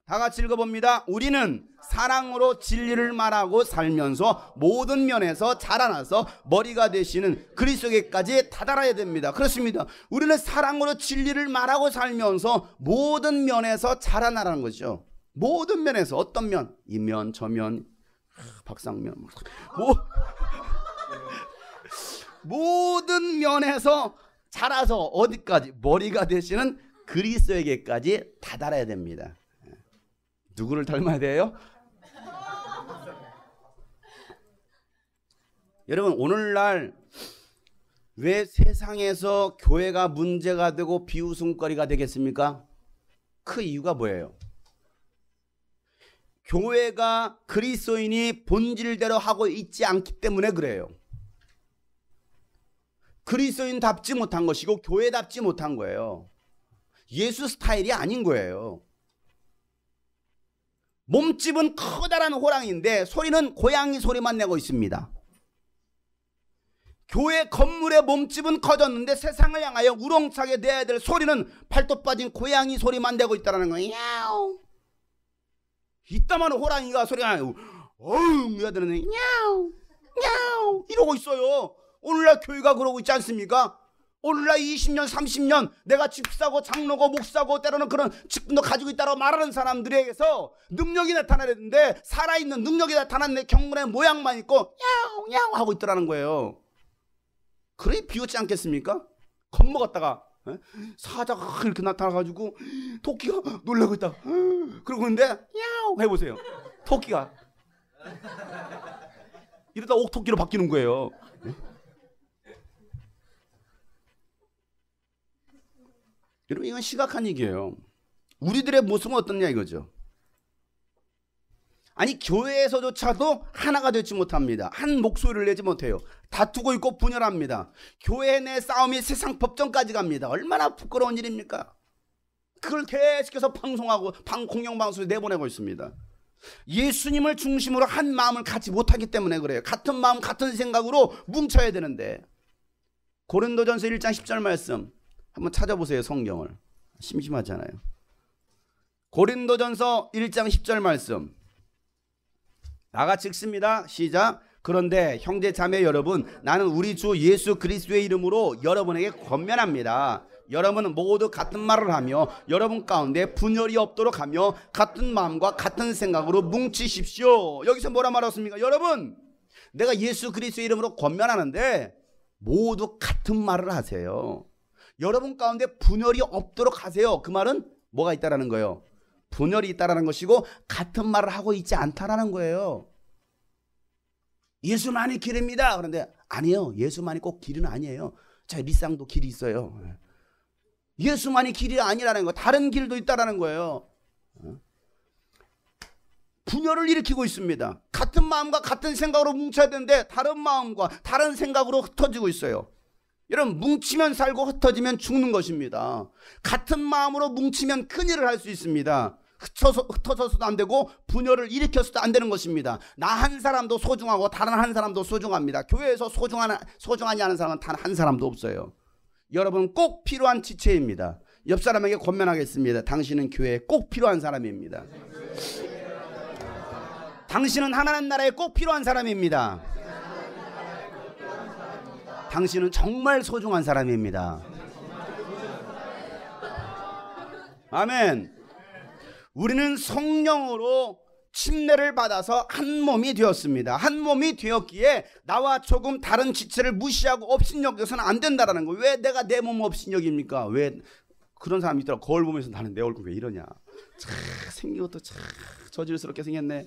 다 같이 읽어봅니다. 우리는 사랑으로 진리를 말하고 살면서 모든 면에서 자라나서 머리가 되시는 그리스도에게까지 다다라야 됩니다. 그렇습니다. 우리는 사랑으로 진리를 말하고 살면서 모든 면에서 자라나라는 거죠. 모든 면에서 어떤 면? 이면 저면 박상면 모든 면에서 자라서 어디까지? 머리가 되시는 그리스도에게까지 다다라야 됩니다. 누구를 닮아야 돼요? 여러분 오늘날 왜 세상에서 교회가 문제가 되고 비웃음거리가 되겠습니까? 그 이유가 뭐예요? 교회가 그리스도인이 본질대로 하고 있지 않기 때문에 그래요. 그리스도인답지 못한 것이고 교회답지 못한 거예요. 예수 스타일이 아닌 거예요. 몸집은 커다란 호랑이인데 소리는 고양이 소리만 내고 있습니다. 교회 건물의 몸집은 커졌는데 세상을 향하여 우렁차게 내야 될 소리는 팔도 빠진 고양이 소리만 내고 있다는 거예요. 야옹. 이따만 호랑이가 소리가 나요. 어흥 해야 되는데 야옹 야옹 이러고 있어요. 오늘날 교회가 그러고 있지 않습니까? 오늘날 20년 30년 내가 집사고 장로고 목사고 때로는 그런 직분도 가지고 있다고 말하는 사람들에게서 능력이 나타나는데 살아있는 능력이 나타났는데 경건의 모양만 있고 야옹 야옹 하고 있더라는 거예요. 그래 비웃지 않겠습니까? 겁먹었다가 사자가 이렇게 나타나가지고 토끼가 놀라고 있다가 그러고 있는데 야옹 해보세요. 토끼가 이러다 옥토끼로 바뀌는 거예요. 여러분 이건 심각한 얘기예요. 우리들의 모습은 어떻냐 이거죠. 아니 교회에서조차도 하나가 되지 못합니다. 한 목소리를 내지 못해요. 다투고 있고 분열합니다. 교회 내 싸움이 세상 법정까지 갑니다. 얼마나 부끄러운 일입니까? 그걸 계속해서 방송하고 공영방송에 내보내고 있습니다. 예수님을 중심으로 한 마음을 갖지 못하기 때문에 그래요. 같은 마음 같은 생각으로 뭉쳐야 되는데. 고린도전서 1장 10절 말씀 한번 찾아보세요. 성경을. 심심하잖아요. 고린도전서 1장 10절 말씀 나같이 읽습니다. 시작. 그런데 형제 자매 여러분 나는 우리 주 예수 그리스도의 이름으로 여러분에게 권면합니다. 여러분은 모두 같은 말을 하며 여러분 가운데 분열이 없도록 하며 같은 마음과 같은 생각으로 뭉치십시오. 여기서 뭐라 말했습니까? 여러분 내가 예수 그리스도의 이름으로 권면하는데 모두 같은 말을 하세요. 여러분 가운데 분열이 없도록 하세요. 그 말은 뭐가 있다라는 거예요? 분열이 있다라는 것이고 같은 말을 하고 있지 않다라는 거예요. 예수만이 길입니다. 그런데 아니에요. 예수만이 꼭 길은 아니에요. 자, 리쌍도 길이 있어요. 예수만이 길이 아니라는 거, 다른 길도 있다라는 거예요. 분열을 일으키고 있습니다. 같은 마음과 같은 생각으로 뭉쳐야 되는데 다른 마음과 다른 생각으로 흩어지고 있어요. 여러분, 뭉치면 살고 흩어지면 죽는 것입니다. 같은 마음으로 뭉치면 큰일을 할 수 있습니다. 흩어져서도 안 되고 분열을 일으켜서도 안 되는 것입니다. 나 한 사람도 소중하고 다른 한 사람도 소중합니다. 교회에서 소중하지 않은 사람은 단 한 사람도 없어요. 여러분 꼭 필요한 지체입니다. 옆 사람에게 권면하겠습니다. 당신은 교회에 꼭 필요한 사람입니다. 당신은 하나님 나라에 꼭 필요한 사람입니다. 당신은 정말 소중한 사람입니다. 아멘. 우리는 성령으로 침례를 받아서 한 몸이 되었습니다. 한 몸이 되었기에 나와 조금 다른 지체를 무시하고 업신여겨서는 안 된다는 거예요. 왜 내가 내 몸을 업신여깁니까? 왜 그런 사람이 있더라. 거울 보면서 나는 내 얼굴 왜 이러냐. 참 생긴 것도 참 저질스럽게 생겼네.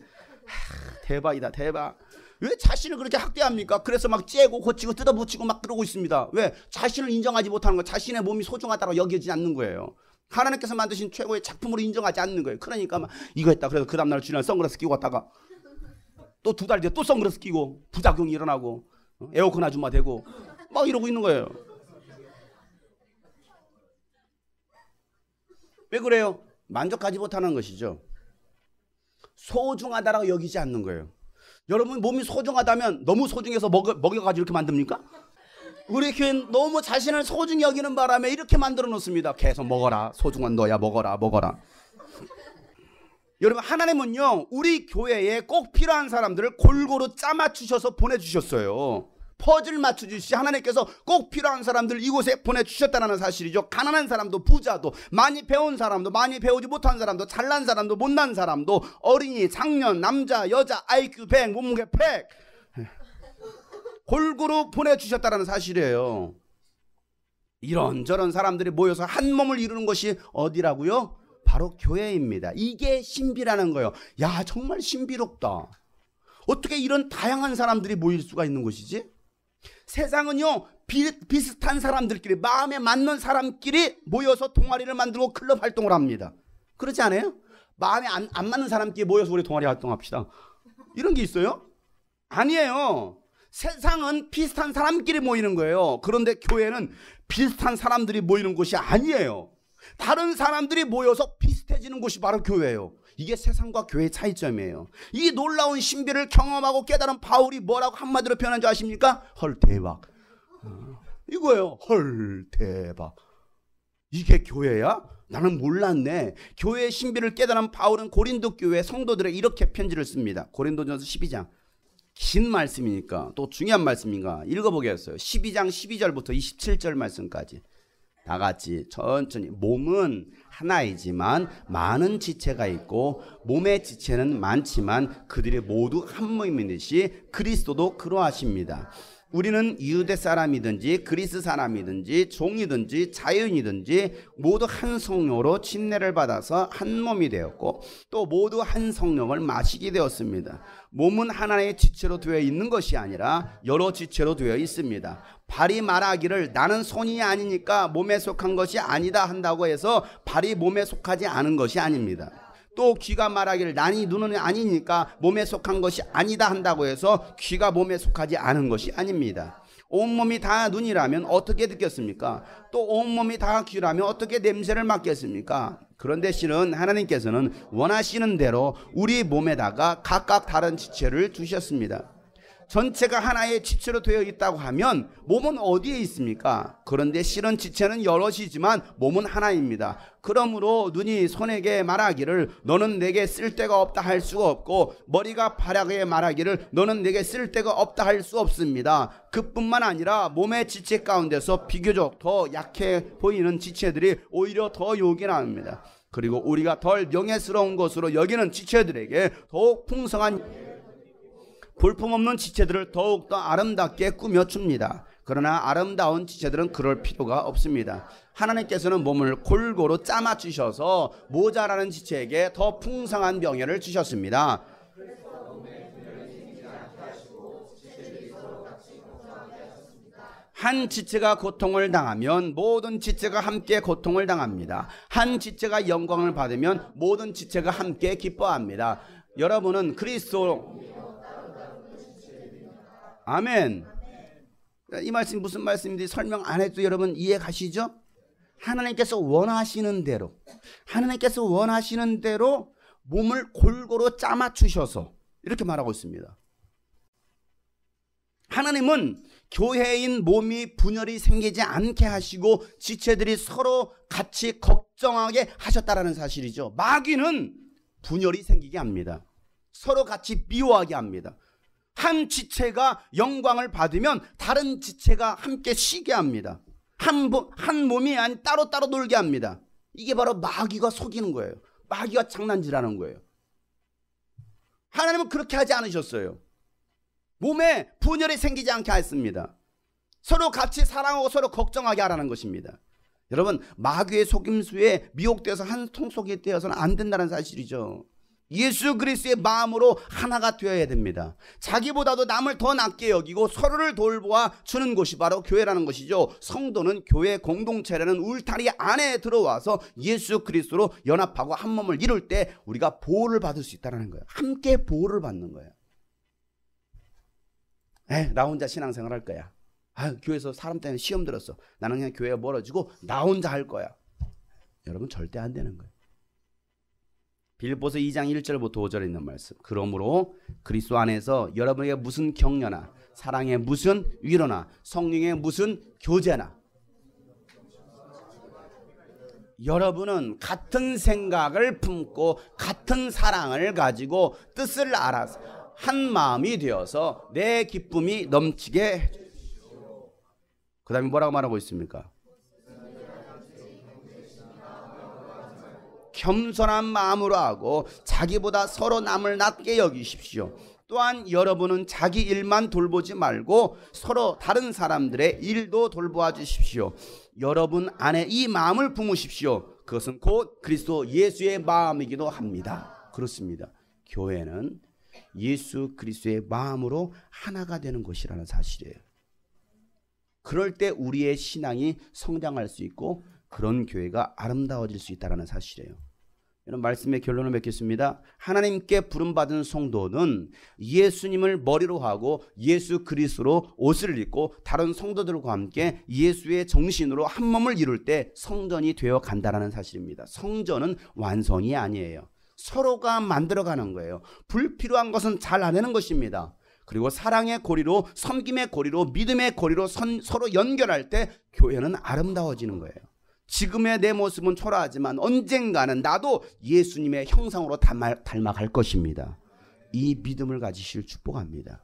대박이다 대박. 왜 자신을 그렇게 학대합니까? 그래서 막 째고 고치고 뜯어붙이고 막 그러고 있습니다. 왜? 자신을 인정하지 못하는 거예요. 자신의 몸이 소중하다고 여기지 않는 거예요. 하나님께서 만드신 최고의 작품으로 인정하지 않는 거예요. 그러니까 막 이거 했다. 그래서 그 다음날 주날 선글라스 끼고 갔다가 또 2달 뒤에 또 선글라스 끼고 부작용이 일어나고 에어컨 아줌마 되고 막 이러고 있는 거예요. 왜 그래요? 만족하지 못하는 것이죠. 소중하다라고 여기지 않는 거예요. 여러분 몸이 소중하다면 너무 소중해서 먹여가지고 이렇게 만듭니까? 우리 교회는 너무 자신을 소중히 여기는 바람에 이렇게 만들어 놓습니다. 계속 먹어라. 소중한 너야. 먹어라. 여러분 하나님은요 우리 교회에 꼭 필요한 사람들을 골고루 짜맞추셔서 보내주셨어요. 퍼즐 맞추듯이 하나님께서 꼭 필요한 사람들 이곳에 보내주셨다는 사실이죠. 가난한 사람도 부자도 많이 배운 사람도 많이 배우지 못한 사람도 잘난 사람도 못난 사람도 어린이 장년 남자 여자 IQ 100 몸무게 100 골고루 보내주셨다는 사실이에요. 이런저런 사람들이 모여서 한 몸을 이루는 것이 어디라고요? 바로 교회입니다. 이게 신비라는 거예요. 야 정말 신비롭다. 어떻게 이런 다양한 사람들이 모일 수가 있는 것이지? 세상은요 비슷한 사람들끼리 마음에 맞는 사람끼리 모여서 동아리를 만들고 클럽 활동을 합니다. 그렇지 않아요? 마음에 안 맞는 사람끼리 모여서 우리 동아리 활동합시다. 이런 게 있어요? 아니에요. 세상은 비슷한 사람끼리 모이는 거예요. 그런데 교회는 비슷한 사람들이 모이는 곳이 아니에요. 다른 사람들이 모여서 비슷해지는 곳이 바로 교회예요. 이게 세상과 교회의 차이점이에요. 이 놀라운 신비를 경험하고 깨달은 바울이 뭐라고 한마디로 표현한 줄 아십니까? 헐 대박. 이거예요. 헐 대박. 이게 교회야? 나는 몰랐네. 교회의 신비를 깨달은 바울은 고린도 교회 성도들에게 이렇게 편지를 씁니다. 고린도전서 12장. 긴 말씀이니까 또 중요한 말씀인가 읽어보겠어요. 12장 12절부터 27절 말씀까지 다 같이 천천히. 몸은 하나이지만 많은 지체가 있고 몸의 지체는 많지만 그들이 모두 한 몸이듯이 그리스도도 그러하십니다. 우리는 유대 사람이든지 그리스 사람이든지 종이든지 자유인이든지 모두 한 성령으로 침례를 받아서 한 몸이 되었고 또 모두 한 성령을 마시게 되었습니다. 몸은 하나의 지체로 되어 있는 것이 아니라 여러 지체로 되어 있습니다. 발이 말하기를 나는 손이 아니니까 몸에 속한 것이 아니다 한다고 해서 발이 몸에 속하지 않은 것이 아닙니다. 또 귀가 말하기를 나니 눈은 아니니까 몸에 속한 것이 아니다 한다고 해서 귀가 몸에 속하지 않은 것이 아닙니다. 온몸이 다 눈이라면 어떻게 듣겠습니까? 또 온몸이 다 귀라면 어떻게 냄새를 맡겠습니까? 그런데 실은 하나님께서는 원하시는 대로 우리 몸에다가 각각 다른 지체를 두셨습니다. 전체가 하나의 지체로 되어 있다고 하면 몸은 어디에 있습니까? 그런데 실은 지체는 여럿이지만 몸은 하나입니다. 그러므로 눈이 손에게 말하기를 너는 내게 쓸데가 없다 할 수가 없고 머리가 발에게 말하기를 너는 내게 쓸데가 없다 할 수 없습니다. 그뿐만 아니라 몸의 지체 가운데서 비교적 더 약해 보이는 지체들이 오히려 더 요긴합니다. 그리고 우리가 덜 명예스러운 것으로 여기는 지체들에게 더욱 풍성한 볼품없는 지체들을 더욱더 아름답게 꾸며줍니다. 그러나 아름다운 지체들은 그럴 필요가 없습니다. 하나님께서는 몸을 골고루 짜맞추셔서 모자라는 지체에게 더 풍성한 병회를 주셨습니다. 한 지체가 고통을 당하면 모든 지체가 함께 고통을 당합니다. 한 지체가 영광을 받으면 모든 지체가 함께 기뻐합니다. 여러분은 그리스도 아멘. 이 말씀이 무슨 말씀인지 설명 안 해도 여러분 이해 가시죠? 하나님께서 원하시는 대로 몸을 골고루 짜맞추셔서 이렇게 말하고 있습니다. 하나님은 교회인 몸이 분열이 생기지 않게 하시고 지체들이 서로 같이 걱정하게 하셨다라는 사실이죠. 마귀는 분열이 생기게 합니다. 서로 같이 미워하게 합니다. 한 지체가 영광을 받으면 다른 지체가 함께 쉬게 합니다. 한 몸이 아닌 따로따로 놀게 합니다. 이게 바로 마귀가 속이는 거예요. 마귀가 장난질하는 거예요. 하나님은 그렇게 하지 않으셨어요. 몸에 분열이 생기지 않게 했습니다. 서로 같이 사랑하고 서로 걱정하게 하라는 것입니다. 여러분, 마귀의 속임수에 미혹되어서 한 통속이 되어서는 안 된다는 사실이죠. 예수 그리스도의 마음으로 하나가 되어야 됩니다. 자기보다도 남을 더 낫게 여기고 서로를 돌보아 주는 곳이 바로 교회라는 것이죠. 성도는 교회 공동체라는 울타리 안에 들어와서 예수 그리스도로 연합하고 한 몸을 이룰 때 우리가 보호를 받을 수 있다는 거예요. 함께 보호를 받는 거예요. 나 혼자 신앙생활 할 거야. 교회에서 사람 때문에 시험 들었어. 나는 그냥 교회가 멀어지고 나 혼자 할 거야. 여러분, 절대 안 되는 거예요. 빌립보서 2장 1절부터 5절에 있는 말씀. 그러므로 그리스도 안에서 여러분에게 무슨 격려나 사랑의 무슨 위로나 성령의 무슨 교제나 여러분은 같은 생각을 품고 같은 사랑을 가지고 뜻을 알아서 한 마음이 되어서 내 기쁨이 넘치게 해주십시오. 그 다음에 뭐라고 말하고 있습니까? 겸손한 마음으로 하고 자기보다 서로 남을 낮게 여기십시오. 또한 여러분은 자기 일만 돌보지 말고 서로 다른 사람들의 일도 돌보아 주십시오. 여러분 안에 이 마음을 품으십시오. 그것은 곧 그리스도 예수의 마음이기도 합니다. 그렇습니다. 교회는 예수 그리스도의 마음으로 하나가 되는 것이라는 사실이에요. 그럴 때 우리의 신앙이 성장할 수 있고 그런 교회가 아름다워질 수 있다는 사실이에요. 이런 말씀의 결론을 맺겠습니다. 하나님께 부름받은 성도는 예수님을 머리로 하고 예수 그리스도로 옷을 입고 다른 성도들과 함께 예수의 정신으로 한 몸을 이룰 때 성전이 되어 간다는 사실입니다. 성전은 완성이 아니에요. 서로가 만들어가는 거예요. 불필요한 것은 잘라내는 것입니다. 그리고 사랑의 고리로, 섬김의 고리로, 믿음의 고리로 서로 연결할 때 교회는 아름다워지는 거예요. 지금의 내 모습은 초라하지만 언젠가는 나도 예수님의 형상으로 닮아갈 것입니다. 이 믿음을 가지실 축복합니다.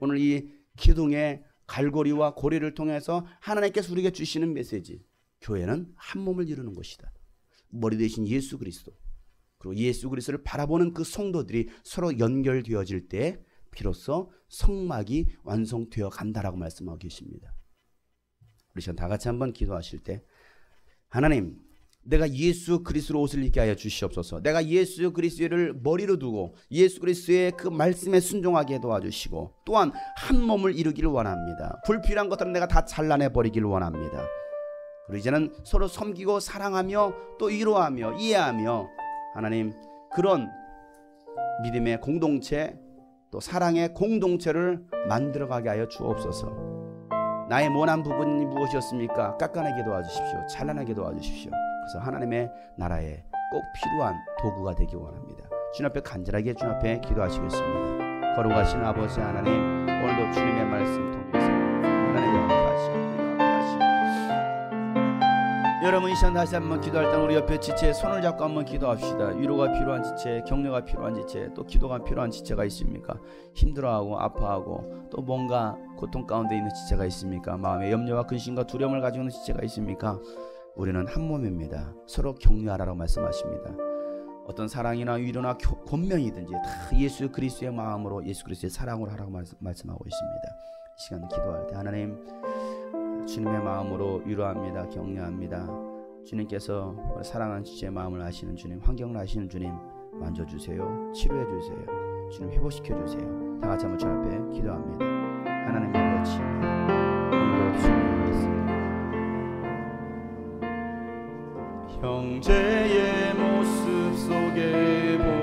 오늘 이 기둥의 갈고리와 고리를 통해서 하나님께서 우리에게 주시는 메시지, 교회는 한 몸을 이루는 것이다. 머리 대신 예수 그리스도, 그리고 예수 그리스도를 바라보는 그 성도들이 서로 연결되어질 때 비로소 성막이 완성되어 간다라고 말씀하고 계십니다. 우리 시간 다 같이 한번 기도하실 때, 하나님, 내가 예수 그리스도로 옷을 입게 하여 주시옵소서. 내가 예수 그리스도를 머리로 두고 예수 그리스도의 그 말씀에 순종하게 도와주시고 또한 한 몸을 이루기를 원합니다. 불필요한 것들은 내가 다 잘라내 버리기를 원합니다. 그리고 이제는 서로 섬기고 사랑하며 또 위로하며 이해하며 하나님, 그런 믿음의 공동체 또 사랑의 공동체를 만들어가게 하여 주옵소서. 나의 모난 부분이 무엇이었습니까? 깎아내게 도와주십시오. 찬란하게 도와주십시오. 그래서 하나님의 나라에 꼭 필요한 도구가 되기 원합니다. 주님 앞에 간절하게 주님 앞에 기도하시겠습니다. 거룩하신 아버지 하나님, 오늘도 주님의 말씀 통해서 하나님의 역사하시고 여러분, 이 시간 다시 한번 기도할 때 우리 옆에 지체에 손을 잡고 한번 기도합시다. 위로가 필요한 지체, 격려가 필요한 지체, 또 기도가 필요한 지체가 있습니까? 힘들어하고 아파하고 또 뭔가 고통 가운데 있는 지체가 있습니까? 마음에 염려와 근심과 두려움을 가지고 있는 지체가 있습니까? 우리는 한 몸입니다. 서로 격려하라고 말씀하십니다. 어떤 사랑이나 위로나 권면이든지 다 예수 그리스도의 마음으로, 예수 그리스도의 사랑으로 하라고 말씀하고 있습니다. 이 시간 기도할 때 하나님, 주님의 마음으로 위로합니다. 격려합니다. 주님께서 사랑하는 지체의 마음을 아시는 주님, 환경을 아시는 주님 만져주세요. 치료해주세요. 주님 회복시켜주세요. 다 같이 한번 주 앞에 기도합니다. 하나님의 아버지, 오늘도 주님을 믿습니다. 형제의 모습 속에 보이는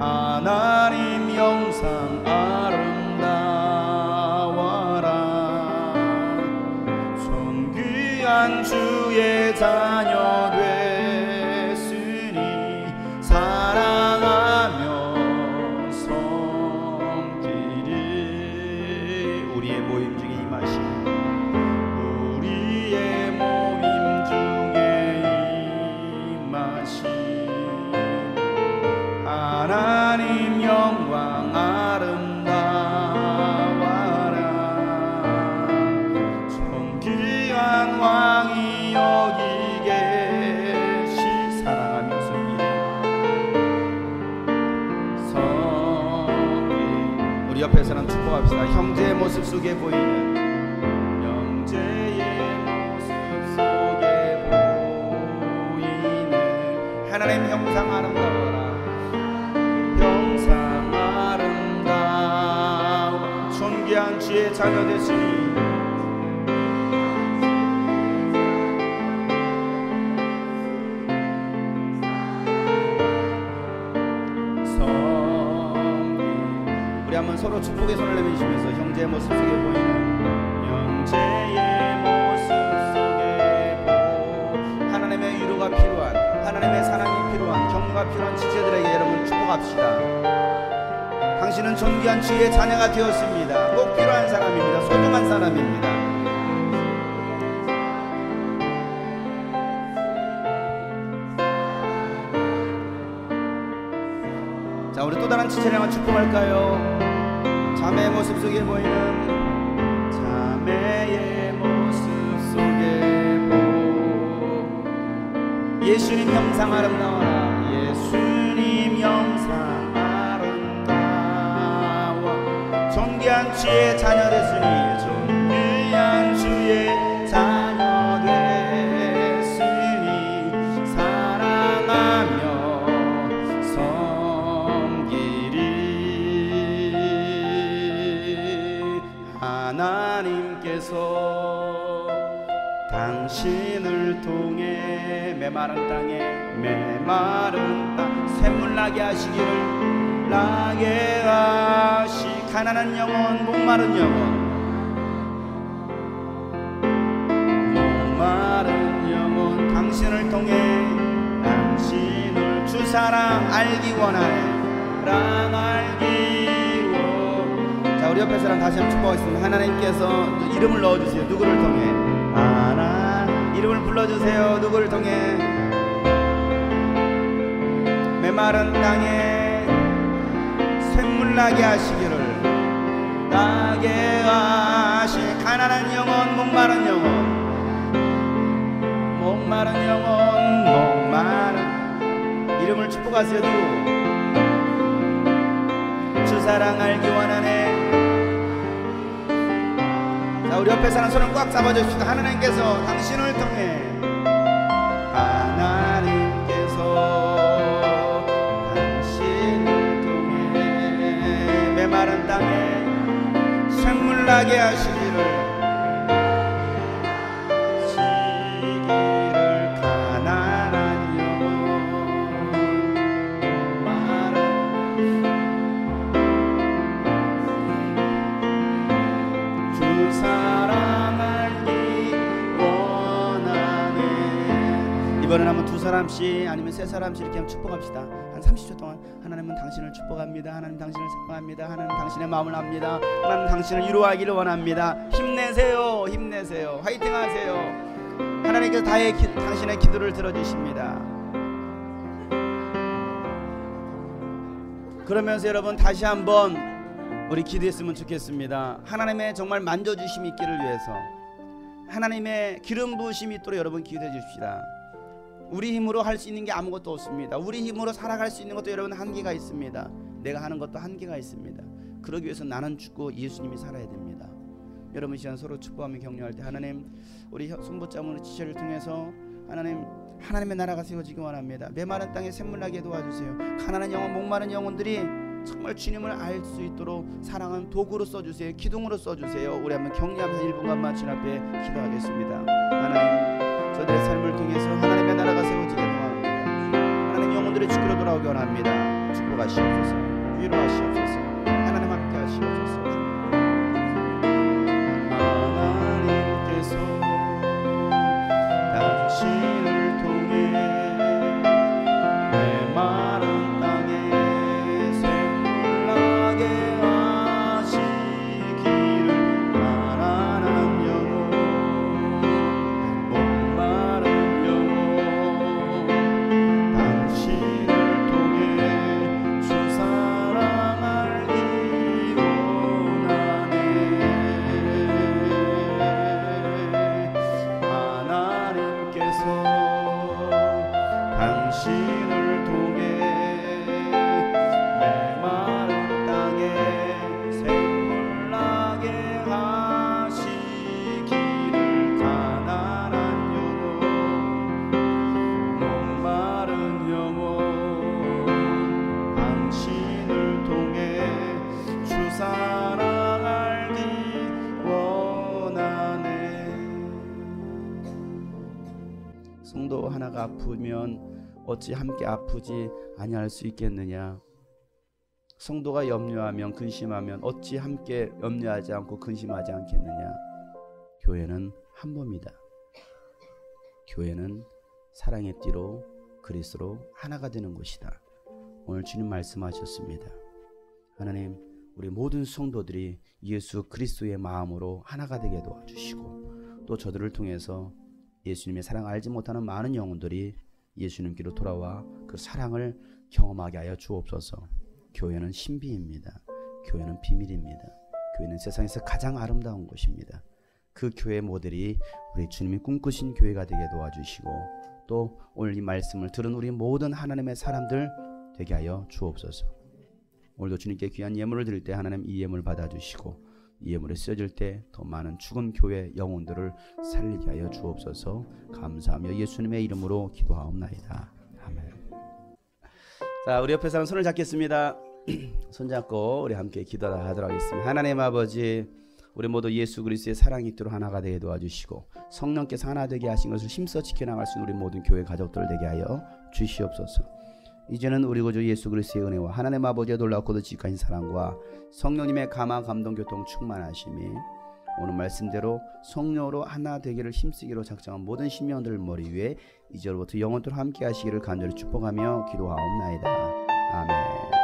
하나님 영상 아름다워라. 존귀한 주의 자녀 됐으니 사랑하며 섬기리. 우리의 모임 중에 임하신, 우리의 모임 중에 임하신 하나님 영광 아름다워라. 존귀한 왕이 여기 계시 사랑하며 섬기리. 우리 옆에 사람 축복합시다. 형제의 모습 속에 보이는, 형제의 모습 속에 보이는 하나님 형상 아름다워라. 형상 아름다워 존귀한 주의 자녀 되시니 우리 한번 서로 축복의 손을 내미시면서 형제의 모습 속에 보이는, 형제의 모습 속에 하나님의 위로가 필요한, 하나님의 사랑이 필요한, 격려가 필요한 지체들에게 여러분 축복합시다. 당신은 존귀한 주의 자녀가 되었습니다. 꼭 필요한 사람입니다. 소중한 사람입니다. 자, 우리 또 다른 지체를 한번 축복할까요? 자매의 모습 속에 보이는, 자매의 모습 속에 예수님 형상 아름다워라. 예수님 형상 아름다워 존귀한 주의 자녀 됐으니, 존귀한 주의 자녀 됐으니 사랑하며 섬기리. 하나님께서 당신을 통해 메마른 땅에, 메마른 땅 샘물 나게 하시기를, 나게 하시 가난한 영혼, 목마른 영혼, 목마른 영혼 당신을 통해, 당신을 주 사랑 알기 원하네. 사랑 알기 원. 자, 우리 옆에 사람 다시 한번 축복하겠습니다. 하나님께서 이름을 넣어주세요. 누구를 통해? 하나님 이름을 불러주세요. 누구를 통해? 메마른 땅에 샘물 나게 하시기를, 나게 하시 가난한 영혼, 목마른 영혼, 목마른 영혼, 목마른 이름을 축복하세요. 주 사랑 알기 원하네. 자, 우리 옆에 사는 손을 꽉 잡아주십시다. 하나님께서 당신을 통해, 하나님께서 당신을 통해 메마른 땅에 샘물 나게 하시기를, 가난한 영혼, 주 사랑 알기 원하네. 이번엔 한번 두 사람씩 아니면 세 사람씩 이렇게 한번 축복합시다. 한 30초 동안. 하나님은 당신을 축복합니다. 하나님 당신을 사랑합니다. 하나님 당신의 마음을 압니다. 하나님 당신을 위로하기를 원합니다. 힘내세요. 힘내세요. 화이팅 하세요. 하나님께서 당신의 기도를 들어주십니다. 그러면서 여러분 다시 한번 우리 기도했으면 좋겠습니다. 하나님의 정말 만져주심이 있기를 위해서, 하나님의 기름 부으심이 있도록 여러분 기도해 주십시다. 우리 힘으로 할 수 있는 게 아무것도 없습니다. 우리 힘으로 살아갈 수 있는 것도 여러분 한계가 있습니다. 내가 하는 것도 한계가 있습니다. 그러기 위해서 나는 죽고 예수님이 살아야 됩니다. 여러분 이 시간 서로 축복하며 격려할 때 하나님 우리 손붙잡은 지체를 통해서 하나님 하나님의 나라가 세워지기 원합니다. 메마른 땅에 샘물나게 도와주세요. 가난한 영혼 목마른 영혼들이 정말 주님을 알 수 있도록 사랑은 도구로 써주세요. 기둥으로 써주세요. 우리 한번 격려하면서 1분간만 주님 앞에 기도하겠습니다. 하나님 저들의 삶을 통해서 하나님의 나라가 세워지기 원합니다. 하나님 영혼들이 주께로 돌아오기 원합니다. 축복하시옵소서. 위로하시옵소서. 하나님 함께 하시옵소서. 하나님께서 당신을 통해 메마른 땅에 샘물나게 하시기를 가난한 영혼 목마른 영혼 당신을 통해 주 사랑 알기 원하네. 하나님께서 당신을 통해 메마른 땅에 샘물나게 하시기를 가난한 영혼 목마른 영혼 당신을 통해 주 사랑 알기 원하네. 성도 하나가 아프면 어찌 함께 아프지 아니할 수 있겠느냐. 성도가 염려하면 근심하면 어찌 함께 염려하지 않고 근심하지 않겠느냐. 교회는 한 몸이다. 교회는 사랑의 띠로 그리스도로 하나가 되는 곳이다. 오늘 주님 말씀하셨습니다. 하나님 우리 모든 성도들이 예수 그리스도의 마음으로 하나가 되게 도와주시고 또 저들을 통해서 예수님의 사랑 알지 못하는 많은 영혼들이 예수님께로 돌아와 그 사랑을 경험하게 하여 주옵소서. 교회는 신비입니다. 교회는 비밀입니다. 교회는 세상에서 가장 아름다운 곳입니다. 그 교회 모델이 우리 주님이 꿈꾸신 교회가 되게 도와주시고 또 오늘 이 말씀을 들은 우리 모든 하나님의 사람들 되게 하여 주옵소서. 오늘도 주님께 귀한 예물을 드릴 때 하나님 이 예물 받아주시고 이 예물에 쓰여질 때 더 많은 죽은 교회 영혼들을 살리게 하여 주옵소서. 감사하며 예수님의 이름으로 기도하옵나이다. 아멘. 자, 우리 옆에 사람 손을 잡겠습니다. 손잡고 우리 함께 기도하도록 하겠습니다. 하나님 아버지, 우리 모두 예수 그리스도의 사랑이 있도록 하나가 되게 도와주시고 성령께서 하나 되게 하신 것을 힘써 지켜나갈 수 있는 우리 모든 교회 가족들 되게 하여 주시옵소서. 이제는 우리 구주 예수 그리스도의 은혜와 하나님 아버지의 놀랍고도 지극하신 사랑과 성령님의 감화 감동 교통 충만하심이 오늘 말씀대로 성령으로 하나 되기를 힘쓰기로 작정한 모든 신명들 머리 위에 이제로부터 영원토록 함께 하시기를 간절히 축복하며 기도하옵나이다. 아멘.